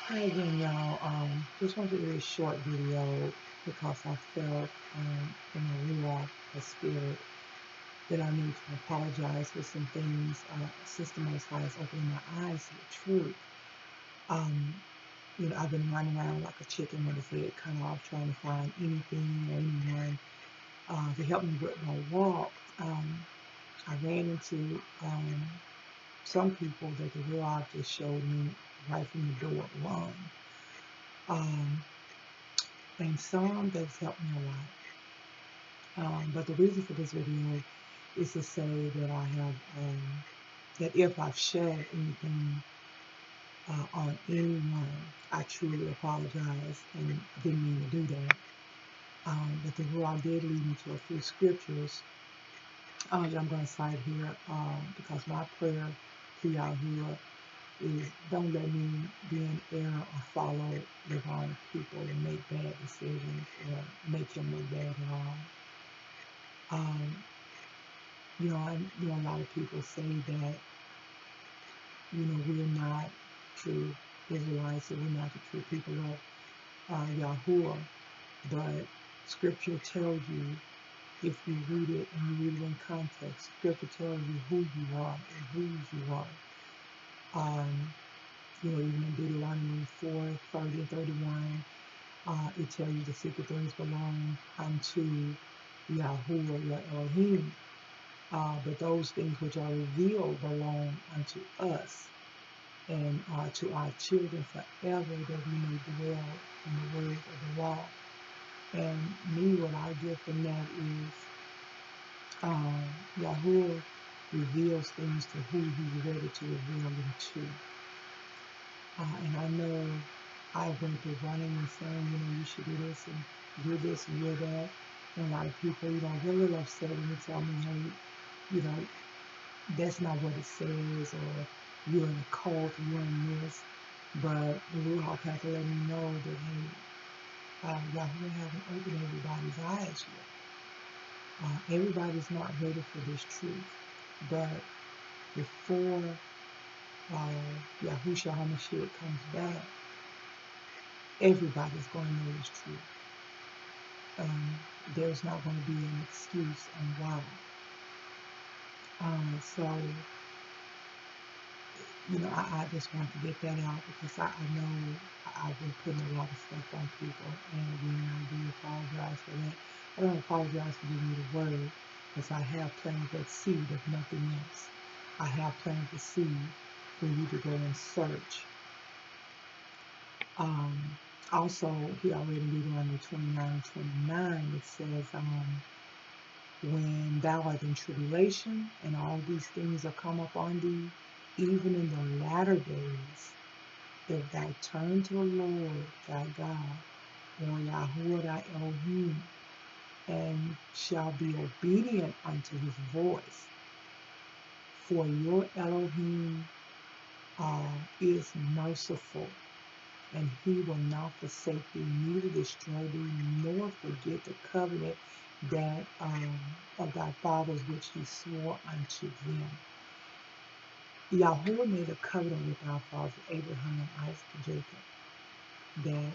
Hi again, y'all. Just wanted to do a short video because I felt in my ruach, a spirit, that I need to apologize for some things since the Most High has opened my eyes to the truth. Um, I've been running around like a chicken with his head cut off, trying to find anything or anyone to help me with my walk. I ran into some people that the ruach just showed me right from the door one. Um, and some that's helped me a lot. But the reason for this video is to say that I have, that if I've shared anything on anyone, I truly apologize and didn't mean to do that. But the Lord did lead me to a few scriptures that I'm going to cite here because my prayer to Yahuwah is don't let me be in error or follow the wrong people and make bad decisions or make him look bad at all. I know a lot of people say that, we're not true Israelites, and we're not the true people of Yahuwah. But Scripture tells you, if you read it and you read it in context, Scripture tells you who you are and whose you are. Even in Deuteronomy 4:30 and 31, it tells you the secret things belong unto Yahuwah, your Elohim. But those things which are revealed belong unto us and to our children forever, that we may dwell in the word of the law. And me, what I get from that is Yahuwah reveals things to who he's ready to reveal them to. And I know I went through running and saying, you should do this and do this and do that. And a lot of people, get a little upset when you tell me, hey, that's not what it says, or you're in a cult, or you're in this. But the Ruach had to let me know that, hey, Yahuwah haven't opened everybody's eyes yet. Everybody's not ready for this truth. But before Yahushua HaMashiach comes back, everybody's going to know this truth. There's not going to be an excuse on why. So, I just want to get that out because I know I've been putting a lot of stuff on people, and again, I do apologize for that. I don't apologize for giving you the word because I have planted that seed, if nothing else. I have planted the seed for you to go and search. Also, here already in Deuteronomy 29 and 29, it says, when thou art in tribulation and all these things are come upon thee, even in the latter days, if thou turn to the Lord thy God, or Yahuwah thy Elohim, and shall be obedient unto his voice, for your Elohim is merciful, and he will not forsake thee, neither destroy thee, nor forget the covenant that of thy fathers which he swore unto them. Yahuwah made a covenant with our fathers, Abraham and Isaac and Jacob, that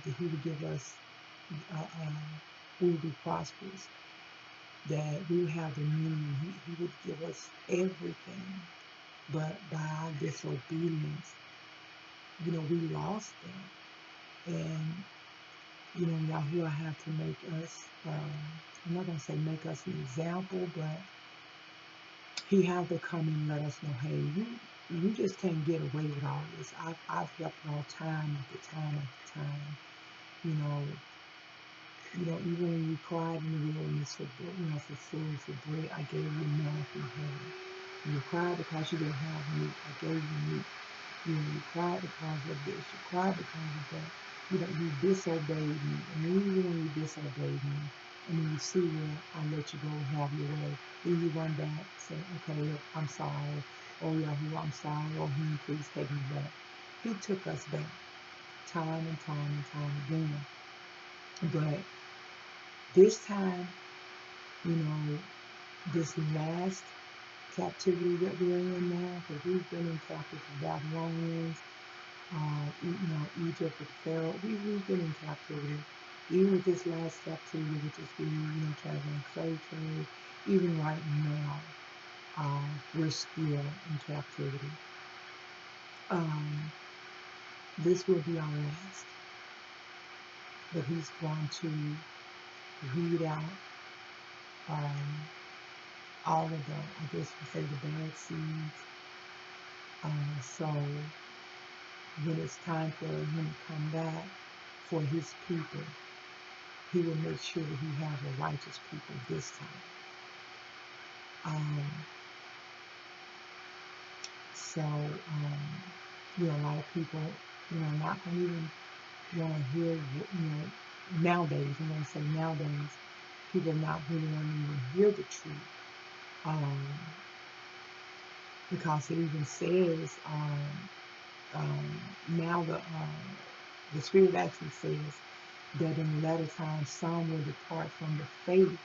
that he would give us, we would be prosperous, that we would have the dominion. He would give us everything, but by our disobedience, we lost them. And Yahuwah had to make us, I'm not going to say make us an example, but he had to come and let us know, hey, you just can't get away with all this. I've helped y'all time after time after time. Even when you cried in the wilderness for food, for bread, I gave you manna from heaven. You cried because you didn't have meat, I gave you meat. You cried because of this, you cried because of that. You disobeyed me, and even when you disobeyed me, and when you see where I let you go and have your way, then you run back, say, okay, look, I'm sorry. Oh, Yahuwah, I'm sorry. Oh, please take me back. He took us back time and time and time again. But this time, this last captivity that we're in now, because we've been in captivity for Babylonians, Egypt with Pharaoh. We've been in captivity. Even with this last captivity, which is the, traveling slave trade, even right now, we're still in captivity. This will be our last. But he's going to weed out all of the, I guess we say, the bad seeds. So when it's time for him to come back for his people, he will make sure that he has a righteous people this time. A lot of people, not going to even want to hear, nowadays, I'm going to say nowadays, people not really want to even hear the truth. Because it even says, now the Spirit actually says that in the latter times some will depart from the faith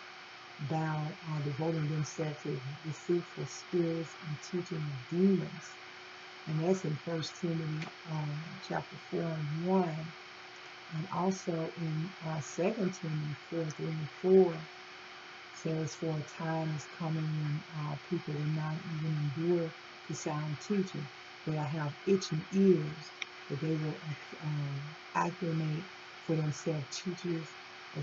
by devoting themselves to deceitful spirits and teaching of demons. And that's in 1 Timothy chapter 4 and 1. And also in 2 Timothy 4:3-4 says, for a time is coming when people will not even endure to sound teaching, but I have itching ears, that they will acclimate for themselves teachers to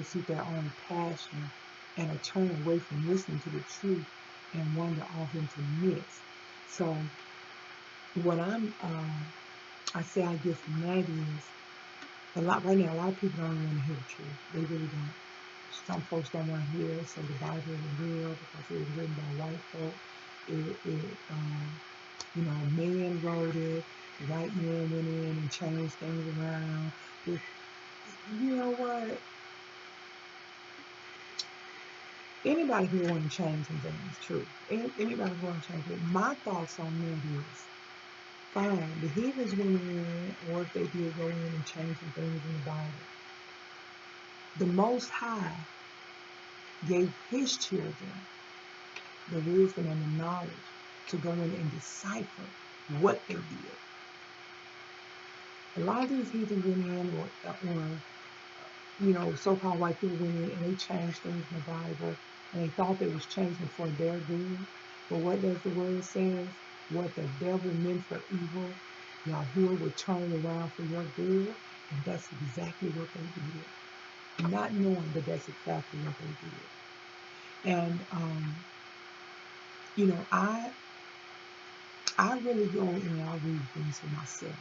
suit their own passion, and a turn away from listening to the truth and wander off into myths. So what I say I get from that is, right now, a lot of people don't want to hear the truth. They really don't. Some folks don't want to hear it, so the Bible is real because it was written by white folk. Men wrote it. White men went in and changed things around. You know what? Anybody who want to change some things, true. Anybody who want to change it. My thoughts on that is, fine, the heathens went in, or if they did go in and change some things in the Bible, the Most High gave his children the wisdom and the knowledge to go in and decipher what they did. A lot of these heathens went in, or so-called white people went in and they changed things in the Bible, and they thought they was changing for their good. But what does the word say? What the devil meant for evil, Yahuwah would turn it around for your good, and that's exactly what they did. Not knowing that that's exactly what they did. And I really go and I read things for myself.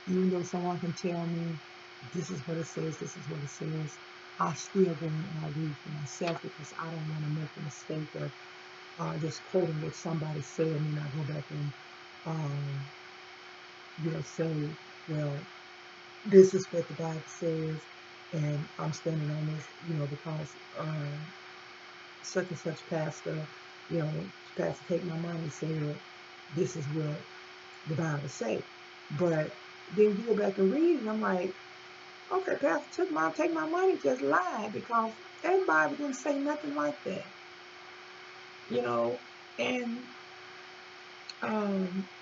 Even though someone can tell me this is what it says, this is what it says, I still go and I read for myself, because I don't want to make the mistake of just quoting what somebody said and then I go back and say, well, this is what the Bible says, and I'm standing on this, because such and such pastor, pastor take my money, said this is what the Bible say. But then you go back and read, and I'm like, okay, pastor take my money, just lied, because that Bible didn't say nothing like that. And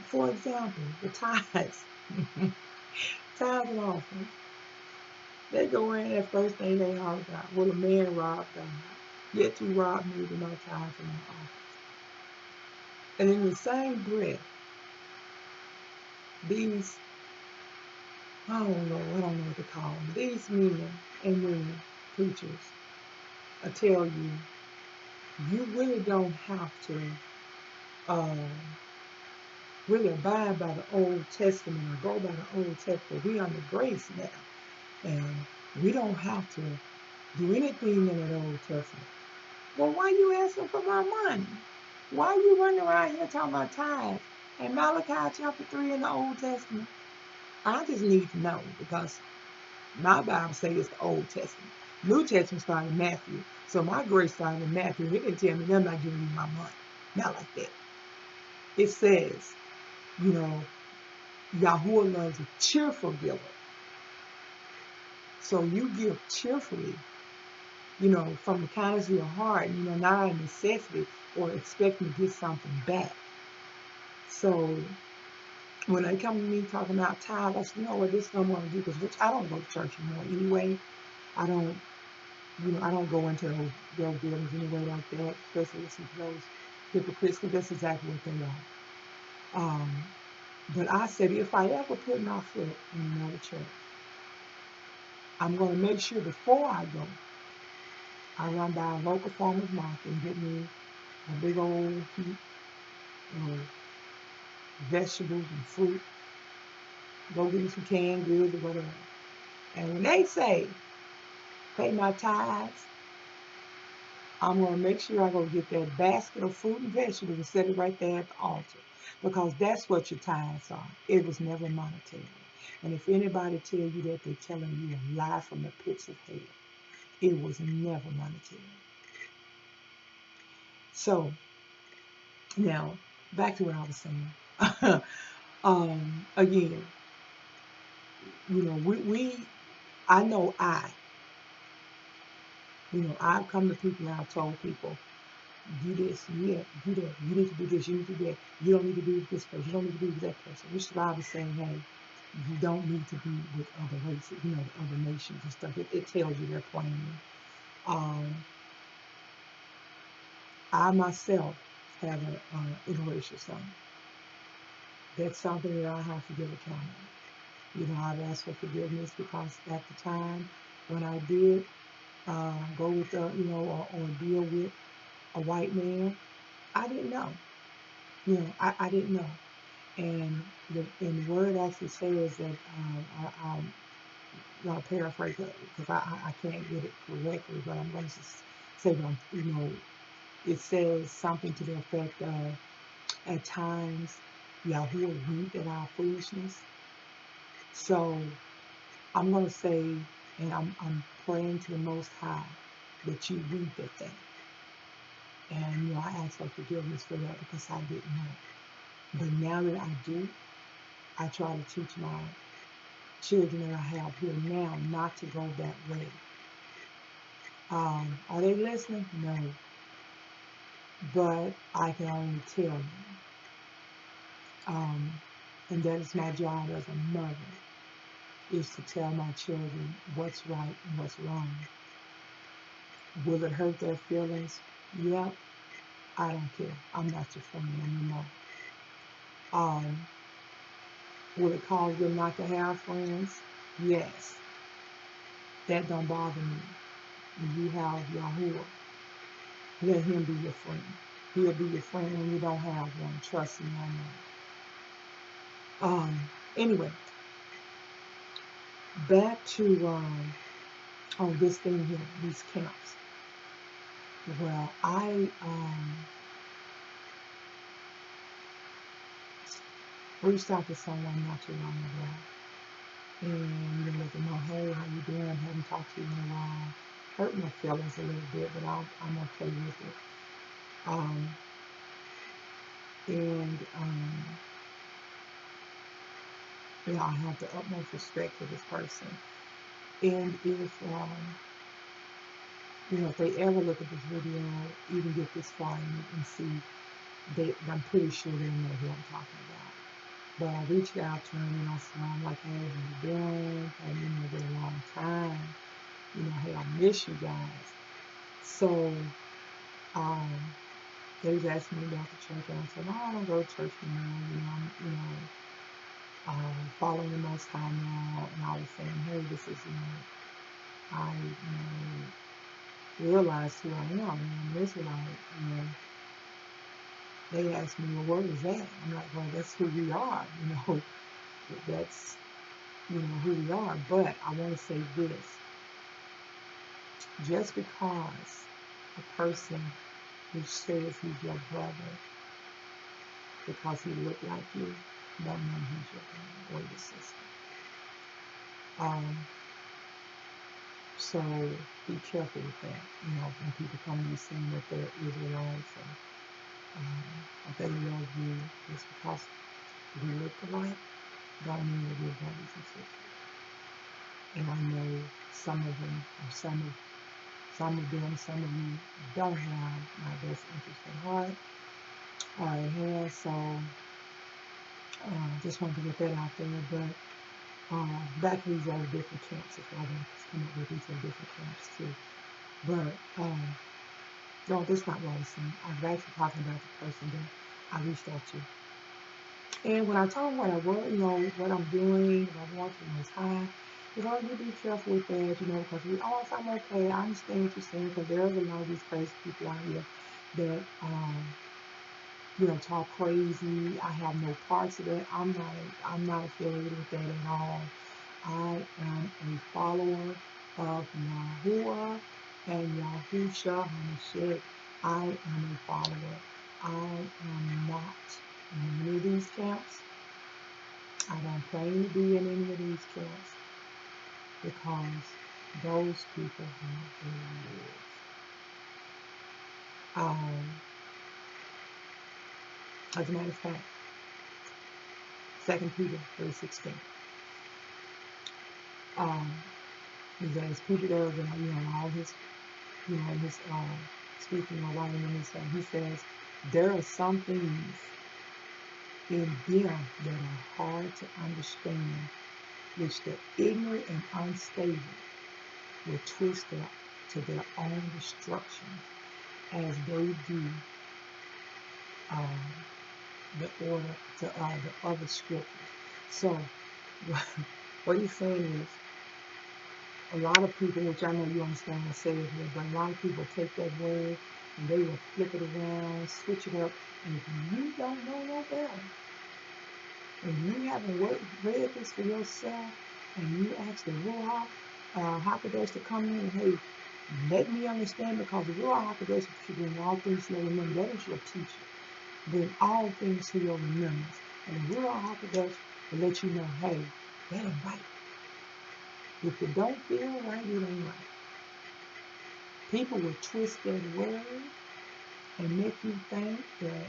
for example, the tithes, tithes and offerings. They go in, that first thing they holler about, well, a man robbed God, yet to rob me with my tithes and my offerings. And in the same breath, these, I don't know what to call them, these men and women, preachers, I tell you, you really don't have to really abide by the Old Testament or go by the Old Testament. We under grace now, and we don't have to do anything in the Old Testament. Well, why you asking for my money? Why you running around here talking about tithes and Malachi chapter 3 in the Old Testament? I just need to know, because my Bible says it's the Old Testament. New Testament started in Matthew. So my grace started in Matthew. It didn't tell me nothing about giving you my money. Not like that. It says, Yahuwah loves a cheerful giver. So you give cheerfully, from the kindness of your heart, not out of necessity or expecting to get something back. So When they come to me talking about tithe, I said, you know what, this is what I'm going to do, because I don't go to church anymore anyway. I don't, I don't go into those buildings anyway like that, especially listen to those hypocrites, because that's exactly what they are. But I said, if I ever put my foot in another church, I'm going to make sure before I go, I run by a local farmer's market and get me a big old heap of vegetables and fruit. Go get me some canned goods or whatever. And when they say, pay my tithes, I'm going to make sure I go get that basket of fruit and vegetables and set it right there at the altar. Because that's what your tithes are. It was never monetary. And if anybody tell you that, they're telling you a lie from the pits of hell. It was never monetary. So, now, back to what I was saying. Again, I know I've come to people and I've told people, do this, do that, do that. You need to do this, you need to do that. You don't need to be with this person, you don't need to be with that person. Which is why I was saying, hey, you don't need to be with other races, the other nations and stuff. It tells you they're plainly. I myself have an interracial son. That's something that I have to give account of. I've asked for forgiveness because at the time when I did go with or deal with a white man, I didn't know. I didn't know. And the word actually says that I'm going to paraphrase it because I can't get it correctly, but I'm going to say that it says something to the effect of, at times Yahuwah winked at our foolishness. So I'm going to say, and I'm praying to the Most High that you winked at that. And I ask for forgiveness for that because I didn't know. But now that I do, I try to teach my children that I have here now not to go that way. Are they listening? No. But I can only tell them. And that is my job as a mother, is to tell my children what's right and what's wrong. Will it hurt their feelings? Yep. I don't care. I'm not your friend anymore. Will it cause them not to have friends? Yes. That don't bother me. When you have Yahuwah, let him be your friend. He'll be your friend when you don't have one. Trust me on that. Anyway, back to this thing here, these camps. Well, I reached out to someone not too long ago, and let them know, hey, how you doing? Haven't talked to you in a while. Hurt my feelings a little bit, but I'm okay with it. I have the utmost respect for this person. And if they ever look at this video, even get this far and see, I'm pretty sure they know who I'm talking about. But I reached out to him and I said, I'm like, hey, how you doing? Haven't been here a long time. Hey, I miss you guys. So they was asking me about the church, and I said, no, I don't go to church anymore. I'm following the Most High now, and I was saying, hey, this is, I realize who I am. I'm an Israelite. They asked me, well, what is that? I'm like, well, that's who we are. That's who we are. But I want to say this: just because a person who says he's your brother, because he looked like you, don't mean he's your brother or your sister. So be careful with that. When people come to you saying that they're Israelites or they love you, just because we look alike, don't mean that we're brothers and sisters. And I know some of them, or some of you don't have my best interest at heart. So Just wanted to get that out there. But back to these other different camps, if I want to come up with these other different camps too. But no, that's not what I was saying. I was actually talking about the person that I reached out to. And when I tell them what I work, what I'm doing, what I want to the Most High, you be careful with that, because if I'm okay, I understand what you're saying, because there's a lot of these crazy people out here that, talk crazy. I have no parts of that. I'm not affiliated with that at all. I am a follower of Yahuwah and Yahusha HaMashiach. I am a follower. I am not in any of these camps. I don't claim to be in any of these camps because those people have their rules. As a matter of fact, 2 Peter 3:16. As Peter does, all his, his speaking or writing in his, he says, there are some things in them that are hard to understand, which the ignorant and unstable will twist up to their own destruction, as they do the other scriptures. So, what he's saying is, a lot of people, which I know you understand what I say it here, but a lot of people take that word and they will flip it around, switch it up, and if you don't know no better, and you haven't read this for yourself, and you ask the Ruach HaKodesh to come in and, hey, let me understand, because the Ruach HaKodesh should bring all things to your remembrance. That is your teacher. Bring all things to your remembrance. And the Ruach HaKodesh will let you know, hey, that ain't right. If it don't feel right, it ain't right. People will twist that word and make you think that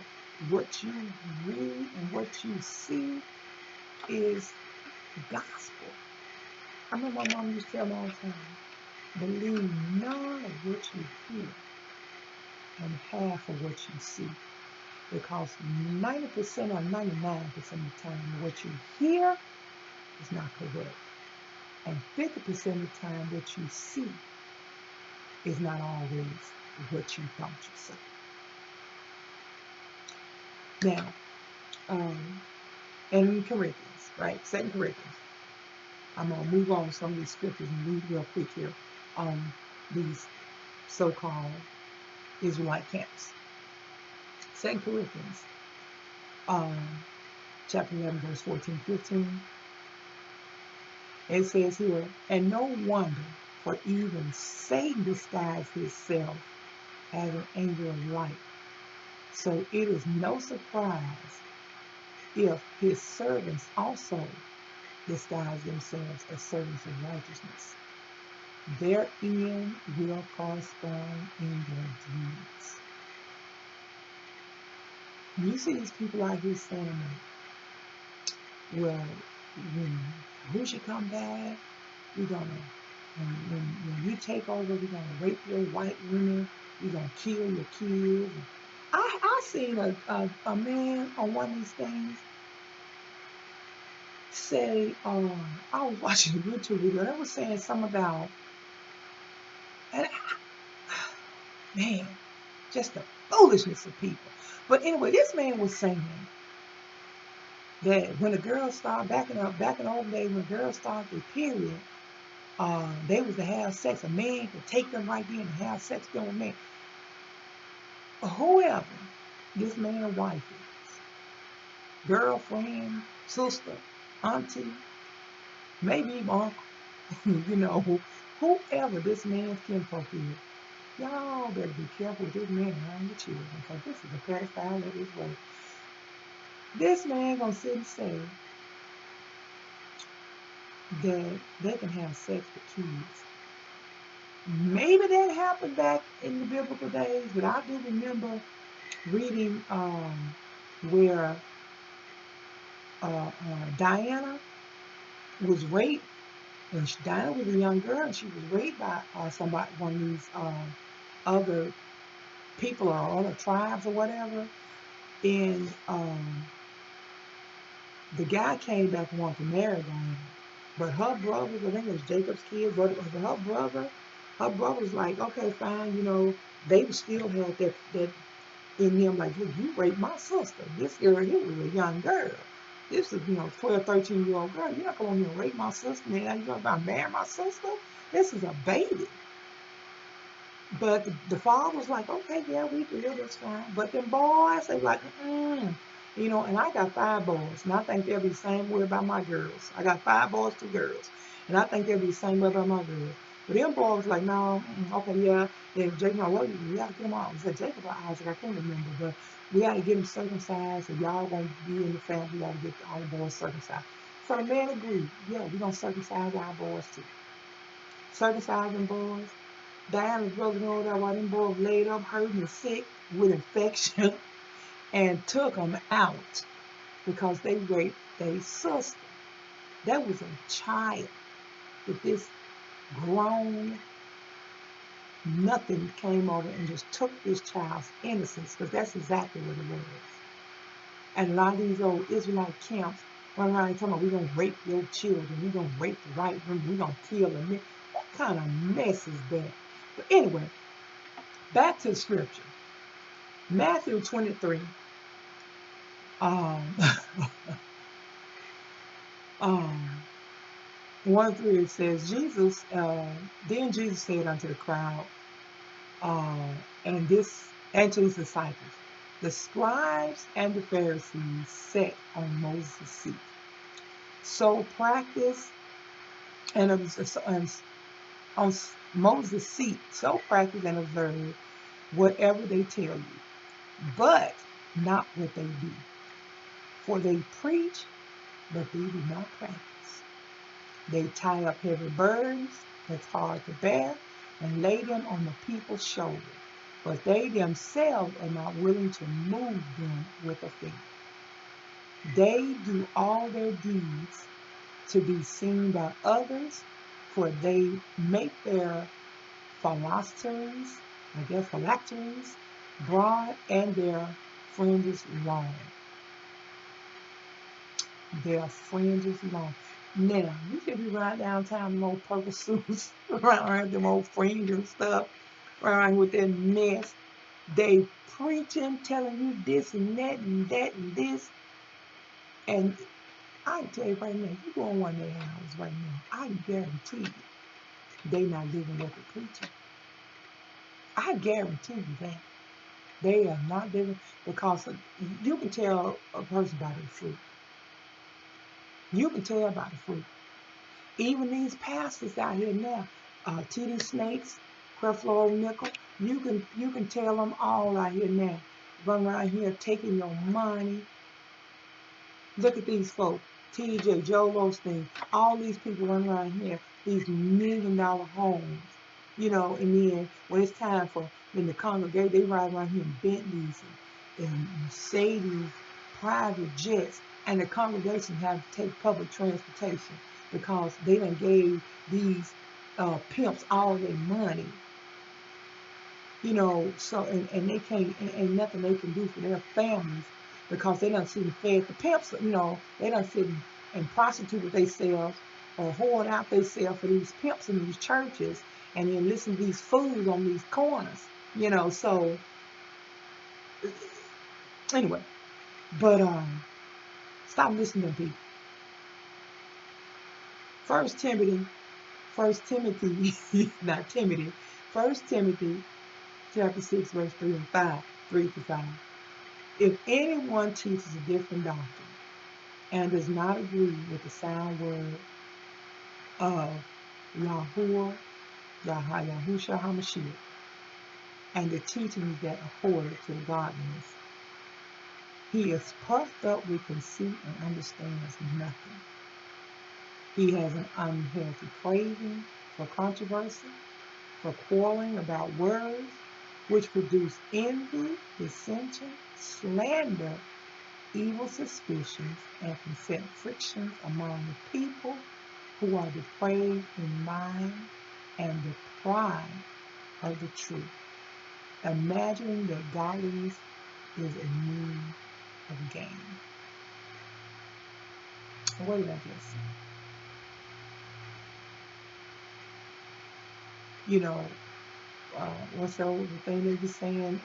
what you read and what you see is gospel. I remember my mom used to tell me all the time, believe none of what you hear and half of what you see. Because 90% or 99% of the time, what you hear is not correct. And 50% of the time, what you see is not always what you thought you saw. Now, in Corinthians, right? 2 Corinthians. I'm going to move on some of these scriptures and read real quick here on these so-called Israelite camps. 2 Corinthians, chapter 11, verse 14-15. It says here, and no wonder, for even Satan disguised himself as an angel of light. So it is no surprise if his servants also disguise themselves as servants of righteousness. Their end will correspond in their deeds. You see these people out here saying, well, when we should come back, we're going to, when we take over, we're going to rape your white women, we're going to kill your kids. I seen a man on one of these things say, I was watching a YouTube video, and it was saying something about, and man, just the foolishness of people. But anyway, this man was saying that when the girls start back in the old days, when girls start their period, they was to have sex. A man could take them right there and have sex with a man. Whoever this man's wife is, girlfriend, sister, auntie, maybe even uncle, whoever this man's kinfolk is, y'all better be careful with this man around your children, because this is a pedophile that is way. This man gonna sit and say that they can have sex with kids. Maybe that happened back in the biblical days, but I do remember reading where Diana was raped. And Diana was a young girl, and she was raped by somebody, one of these other people or other tribes or whatever. And The guy came back and wanted to marry Diana. But her brothers, I think it was Jacob's kids, but her brother's like, okay, fine, they still had that in them, like, look, you raped my sister. This girl here was a young girl. This is, 12, 13-year-old girl. You're not going to rape my sister, man. You're going to marry my sister? This is a baby. But the father was like, okay, yeah, we do, that's fine. But them boys, they like, and I got 5 boys, and I think they'll be the same way about my girls. I got 5 boys, 2 girls, and I think they'll be the same way about my girls. But them boys like, no, okay, yeah. Then Jacob, I love you. We got to get them all. He said, Jacob or Isaac, I can't remember, but we got to get them circumcised. If y'all going to be in the family, we got to get all the boys circumcised. So the man agreed, yeah, we're going to circumcise our boys too. Circumcise them boys. Diana's brother know that while them boys laid up, hurting and sick with infection, and took them out because they raped their sister. That was a child with this grown nothing came over and just took this child's innocence, because that's exactly what it was. And a lot of these old Israelite camps run around talking about, we're going to rape your children, we're going to rape the white women, we're going to kill them. What kind of mess is that? But anyway, back to the scripture. Matthew 23. Um, um, 1-3, it says, then Jesus said unto the crowd, and to his disciples, the scribes and the Pharisees sat on Moses' seat. So practice and on Moses' seat, so practice and observe whatever they tell you, but not what they do. For they preach, but they do not practice. They tie up heavy burdens that's hard to bear and lay them on the people's shoulders, but they themselves are not willing to move them with a finger. They do all their deeds to be seen by others, for they make their phylacteries broad and their fringes long. Their fringes long. Now, you should be riding downtown in old purple suits, around them old fringe and stuff, around with their mess. They preaching, telling you this and that and that and this. And I can tell you right now, you go on one of their houses right now, I guarantee you, they not living what they're preaching. I guarantee you that. They are not living, because you can tell a person by their fruit. You can tell by the fruit. Even these pastors out here now, T.D. Snakes, Creflo Nickel, you can tell them all out here now, run around here taking your money. Look at these folks, T.J., Joel Osteen, all these people run around here, these $1 million homes, and then when it's time for in the congregation, they ride around here in Bentleys and Mercedes, private jets, and the congregation have to take public transportation because they done gave these pimps all their money. So and they can't, ain't nothing they can do for their families because they done sit and fed the pimps. They done sit and prostitute themselves or hoard out themselves for these pimps in these churches, and then listen to these fools on these corners. So anyway, but stop listening to people. First Timothy, not Timothy. First Timothy, chapter 6, verse 3 and 5, 3-5. If anyone teaches a different doctrine and does not agree with the sound word of Yahushua HaMashiach and the teachings that accorded to the godliness, he is puffed up with conceit and understands nothing. He has an unhealthy craving for controversy, for quarreling about words, which produce envy, dissension, slander, evil suspicions, and consent frictions among the people who are depraved in mind and deprived of the truth, imagining that godliness is a means of gain. What did I just say? You know, what's the old thing they be saying?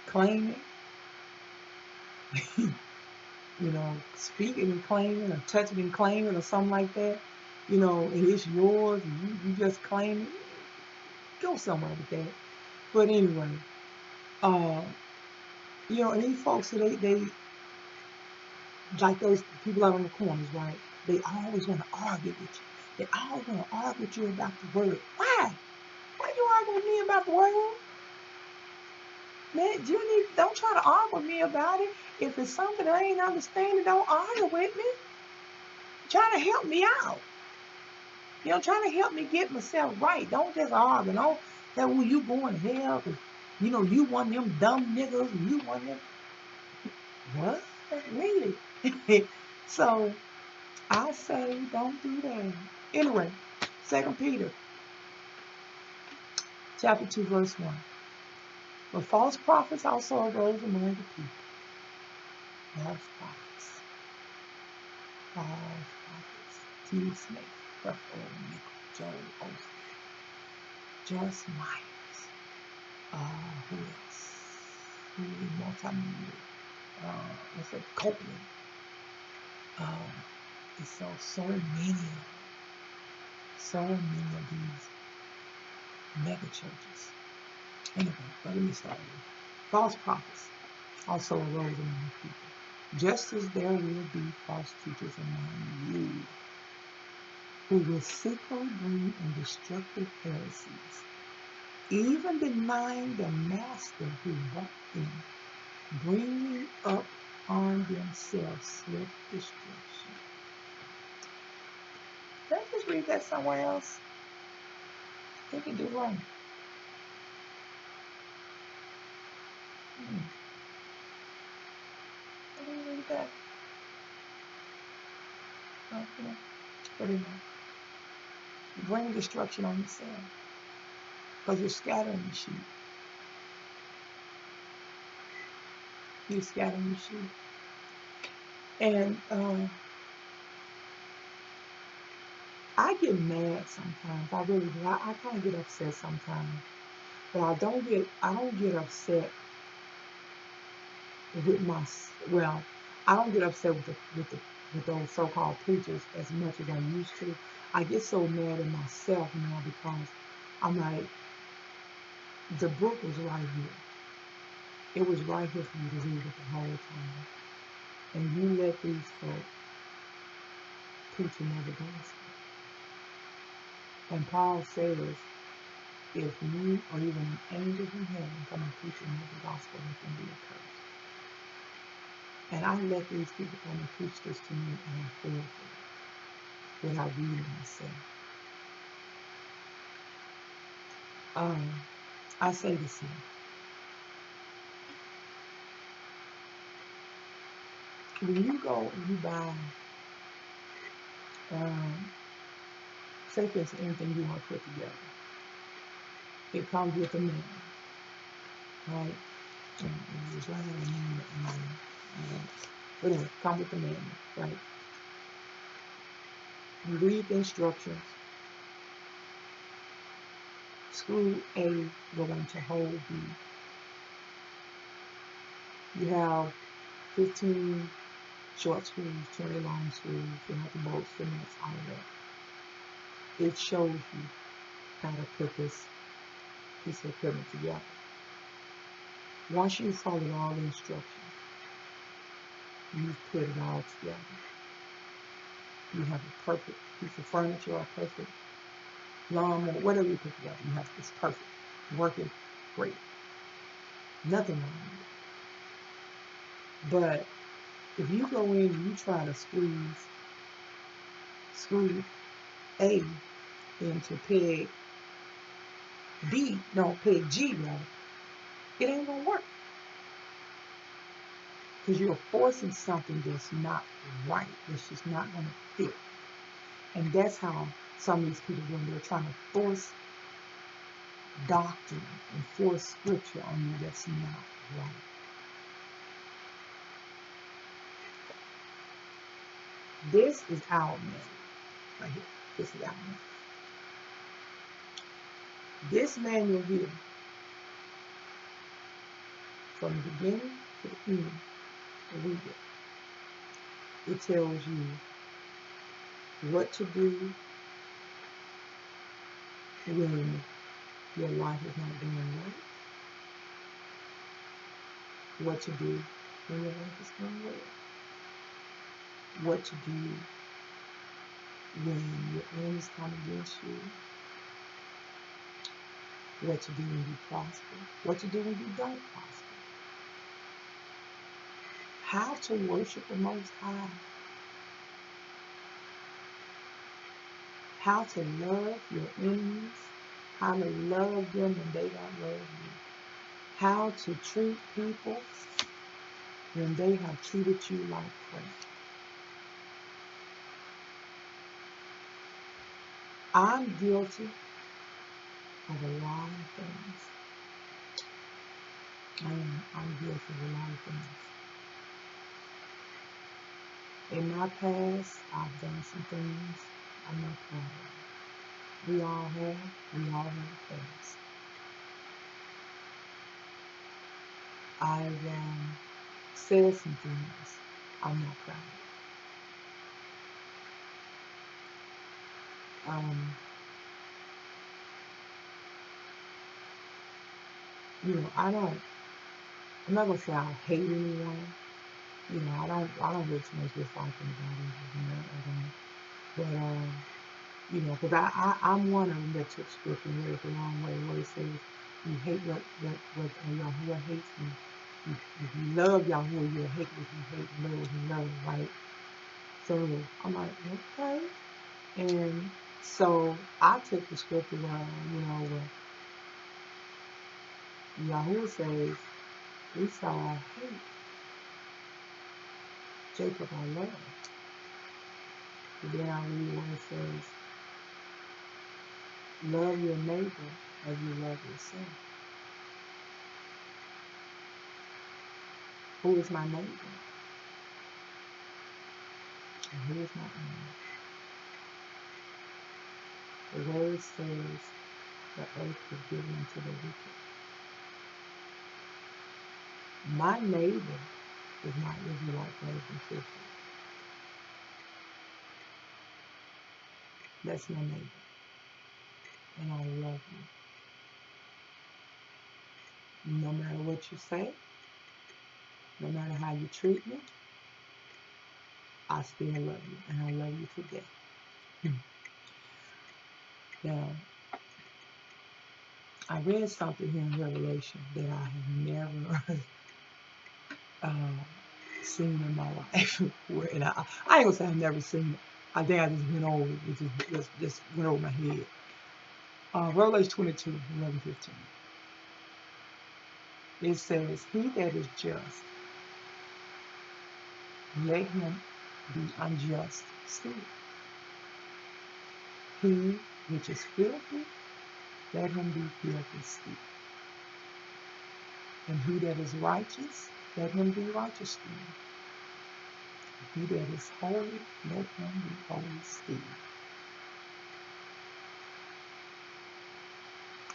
Claim it. You know, speaking and claiming, or touching and claiming, or something like that. You know, and it's yours, and you just claim it. Go somewhere with that. But anyway, uh, you know, and these folks, they like those people out on the corners, right? They always want to argue with you. They always want to argue with you about the word. Why? Why you arguing with me about the word? Man, don't try to argue with me about it. If it's something I ain't understanding, don't argue with me. Try to help me out. You know, try to help me get myself right. Don't just argue. Don't that well, you going to hell because you know you one of them dumb niggas and you one of them. What? Really? So I say don't do that. Anyway, 2 Peter chapter 2, verse 1. But false prophets also arose among the people. False prophets. False prophets. T. Smith, Creflo, Nickel, Joel Osteen, Joyce Myers. Who else? Who is multimedia? What's it? Copeland. It's so many of these mega churches. Anyway, let me start with false prophets also arose among the people, just as there will be false teachers among you, who will secretly bring in destructive heresies, even denying the master who bought them, bringing up on themselves swift destruction. Can I just read that somewhere else? They can do wrong. I didn't read that. Okay. But anyway, bring destruction on yourself because you're scattering the sheep. You're scattering the sheep. And I get mad sometimes. I really do. I kind of get upset sometimes. But I don't get upset with I don't get upset with those so-called preachers as much as I used to. I get so mad at myself now because I'm like, the book was right here. It was right here for you to read it the whole time. And you let these folk preach another gospel. And Paul says, if you or even an angel from heaven come and preach another gospel, they can be accursed. And I let these people come and preach this to me, and I feel for it without reading myself. I say this here. When you go and you buy, say for instance, anything you want to put together, it comes with a manual, right? It's right on the manual. But anyway, it comes with the manual, right? You read the instructions. Screw A going to hole B. You have 15 short screws, 20 long screws, you have the bolts, the nuts, all of that. It shows you how to put this piece of equipment together. Once you follow all the instructions, you put it all together. You have a perfect piece of furniture, a perfect lawnmower, whatever you put together, you have this perfect, working great. Nothing wrong with it. But if you go in and you try to squeeze screw A into peg G rather, it ain't gonna work. Because you're forcing something that's not right. It's just not gonna fit. And that's how some of these people when they're trying to force doctrine and force scripture on you that's not right. This is our man right here. This is our man. This manual here, from the beginning to the end, read it. It tells you what to do when your life is not going right, what to do when your life is going well, what to do when your enemies come against you, what to do when you prosper, what to do when you don't prosper, how to worship the Most High, how to love your enemies, how to love them when they don't love you, how to treat people when they have treated you like crap. I'm guilty of a lot of things. I'm guilty of a lot of things. In my past, I've done some things I'm not proud of. We all have a past. I've said some things I'm not proud of. I'm not gonna say I hate anyone. I don't really too much dislike anybody. I don't. But because I'm one of them that took scripture and read it the wrong way, where it says you hate what Yahuwah hates, and if you love Yahuwah, you'll hate what you hate, and love what you love, right? So I'm like, okay. And so I took the scripture where, Yahuwah says, Esau I hate, Jacob I love. And then I read where it says, love your neighbor as you love yourself. Who is my neighbor? And who is my enemy? The word says the earth was given to the wicked. My neighbor is my Israelite brothers and sisters. That's my neighbor. And I love you. No matter what you say, no matter how you treat me, I still love you. And I love you to death. Now, I read something here in Revelation that I have never seen in my life. And I ain't gonna say I've never seen it. I think I just went over it. It just went over my head. Revelation 22, 11, 15. It says, he that is just, let him be unjust still. He which is filthy, let him be filthy still. And he that is righteous, let him be righteous still. He that is holy, let him be holy still.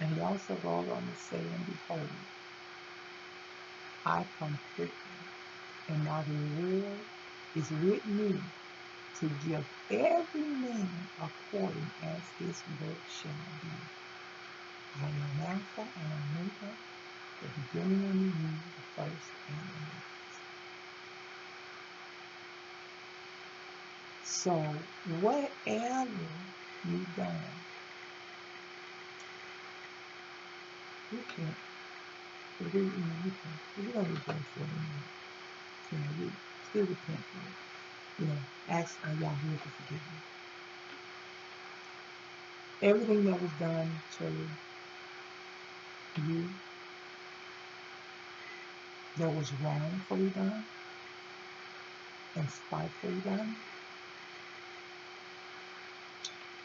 And he also goes on to say, and behold, I come quickly, and my reward is with me to give every man according as his work shall be. I am Alpha and Omega, the beginning and the end, the first and the last. So whatever you've done, you can't. You don't repent for it. You still repent for it. Ask Yahuwah to forgive you. Everything that was done to you that was wrongfully done and spitefully done,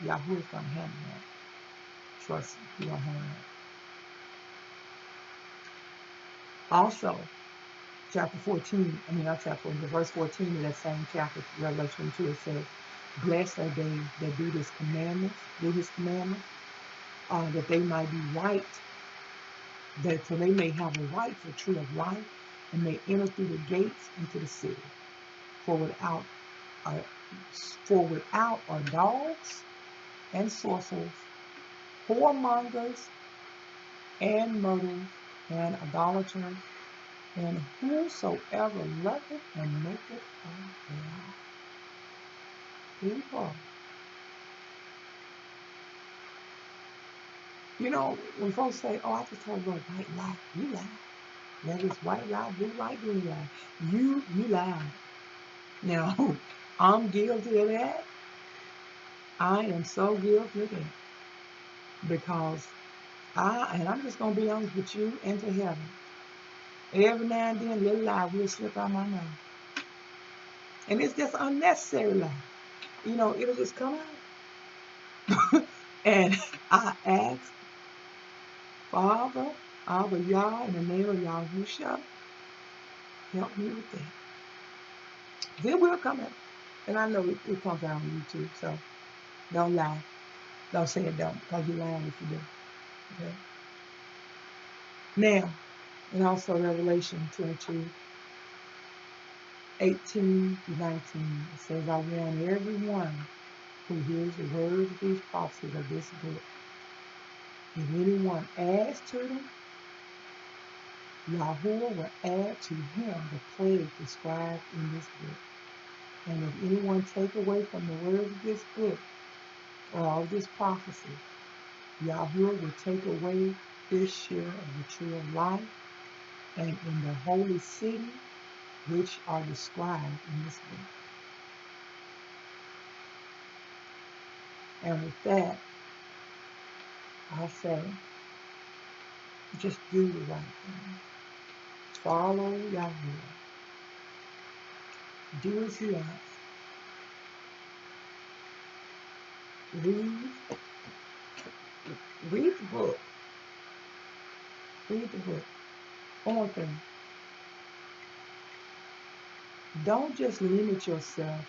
Yahuwah's gonna handle that. Trust me, he's gonna handle that. Also, chapter 14, I mean, not chapter 14, but verse 14 of that same chapter, Revelation 22, it says, blessed are they that do his commandments, that they might be right, that so they may have a right to the tree of life, and may enter through the gates into the city. For without are, for without are dogs and sorcerers, whoremongers, and murderers, and idolaters, and whosoever loveth and maketh a lie. People, you know, when folks say, "Oh, I just told you a white lie," you lie. Whether it's white lie, blue lie, green lie, you lie. Now, I'm guilty of that. I am so guilty of that because and I'm just gonna be honest with you and to heaven. Every now and then, a little lie will slip out my mouth, and it's just unnecessary lie. You know, it'll just come out. And I ask, Father, Abba Yah, in the name of Yahusha, help me with that. It will come out. And I know it comes out on YouTube, so don't lie. Don't say it don't, because you're lying if you do. Okay? Now, and also Revelation 22, 18 to 19, it says, I warn everyone who hears the words of these prophecies of this book. If anyone adds to them, Yahuwah will add to him the plague described in this book. And if anyone take away from the words of this book, or of this prophecy, Yahuwah will take away his share of the tree of life and in the holy city, which are described in this book. And with that, I say, just do the right thing. Follow Yahuwah. Do as he asks. Read the book. Read the book. One more thing. Don't just limit yourself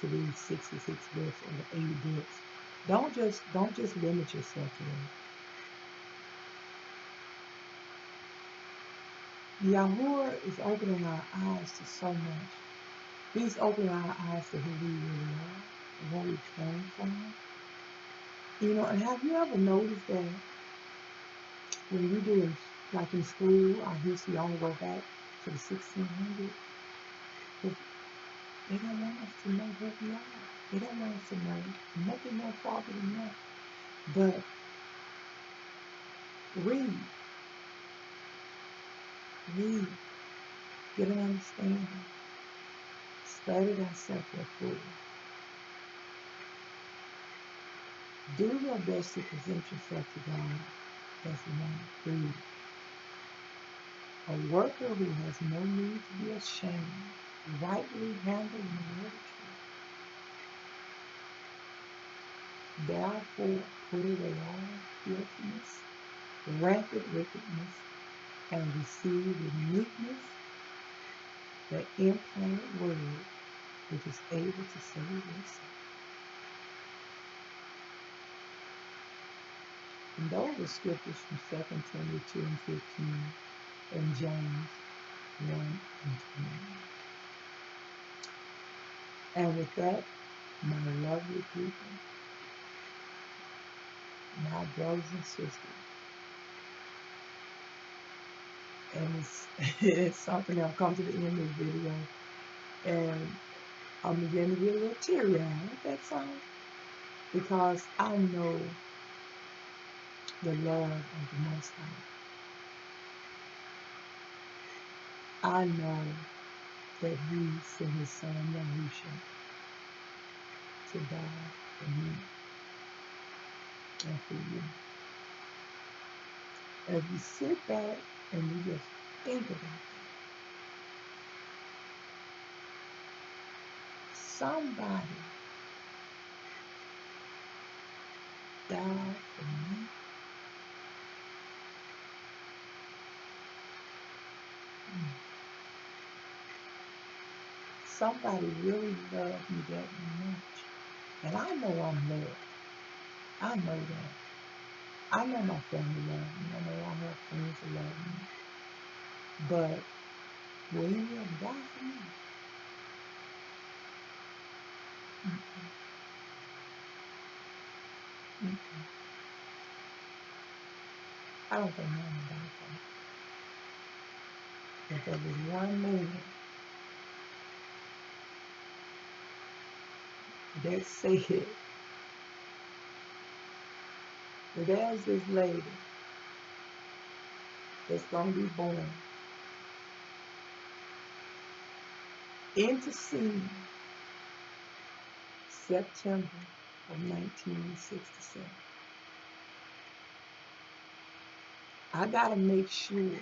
to these 66 books or the 80 books. Don't just limit yourself to them. Yahuwah is opening our eyes to so much. He's opening our eyes to who we really are and where we came from. You know, and have you ever noticed that when we do, like in school, our history only go back to the 1600s? They don't want us to know who we are. They don't want us to know nothing more farther than that. But read, get an understanding, study thyself therefore. Do your best to present yourself to God as one free, a worker who has no need to be ashamed, rightly handling the word of truth. Therefore, put away all filthiness, rampant wickedness, and receive with meekness the implanted word which is able to save your soul. And those are scriptures from 2 Timothy 2 and 15 and James 1 and 20. And with that, my lovely people, my brothers and sisters, and it's something that'll come to the end of the video, and I'm beginning to get a little teary-eyed with that song, because I know the love of the Most High. I know that He sent His Son Yahusha to die for me and for you. As you sit back and you just think about that, somebody died for me. somebody really loved me that much. And I know I'm loved. I know that. I know my family loves me. I know I have friends that love me. But will you ever die for me? Mm-mm. Mm-mm. I don't think no one died for me. If there was one man that said that there's this lady that's going to be born into scene September of 1967, I got to make sure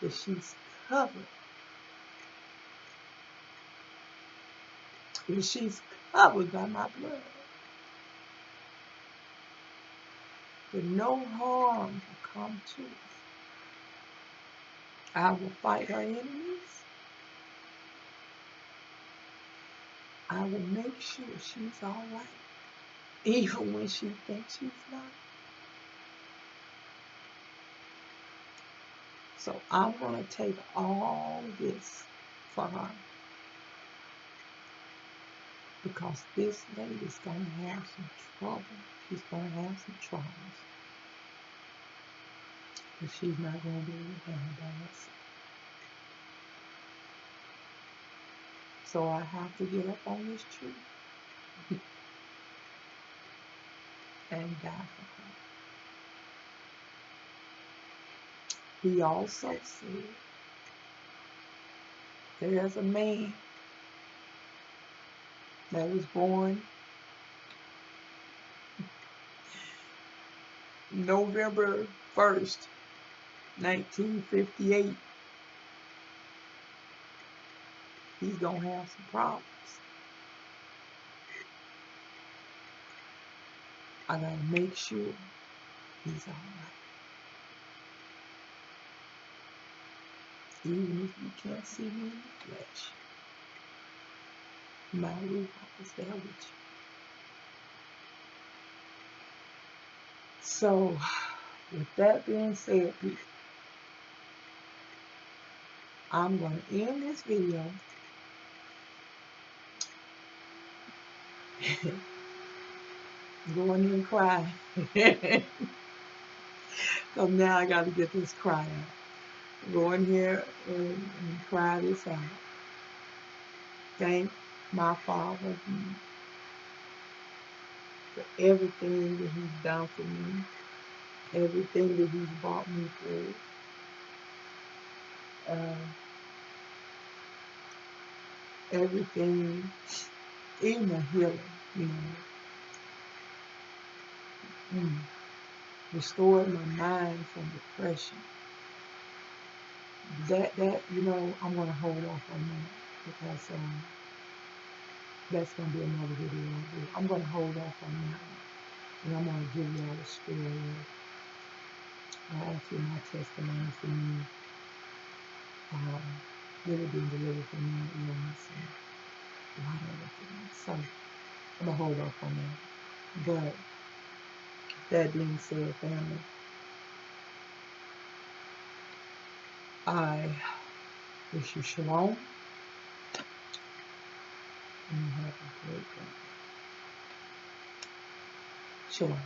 that she's covered, that she's covered by my blood, that no harm will come to her. I will fight her enemies. I will make sure she's all right, even when she thinks she's not. So I'm going to take all this for her, because this lady's going to have some trouble. She's going to have some troubles that she's not going to be able to handle by herself. So I have to get up on this tree and die for her. He also said there's a man that was born November 1st, 1958. He's going to have some problems. I got to make sure he's all right. Even if you can't see me in the flesh, my Ruach is there with you. So, with that being said, people, I'm going to end this video going in and cry. Because now I got to get this cry out. Go in here and cry this out. Thank my Father for everything that He's done for me, everything that He's brought me through. Everything, even the healing, you know. Restored my mind from depression. That you know, I'm gonna hold off on that, because that's gonna be another video. I'm gonna hold off on that, and I'm gonna give y'all a story of actually my testimony for me, really being delivered from mental illness and a lot of other things. So I'm gonna hold off on that. But that being said, family, I wish you shalom and have a great day. Shalom.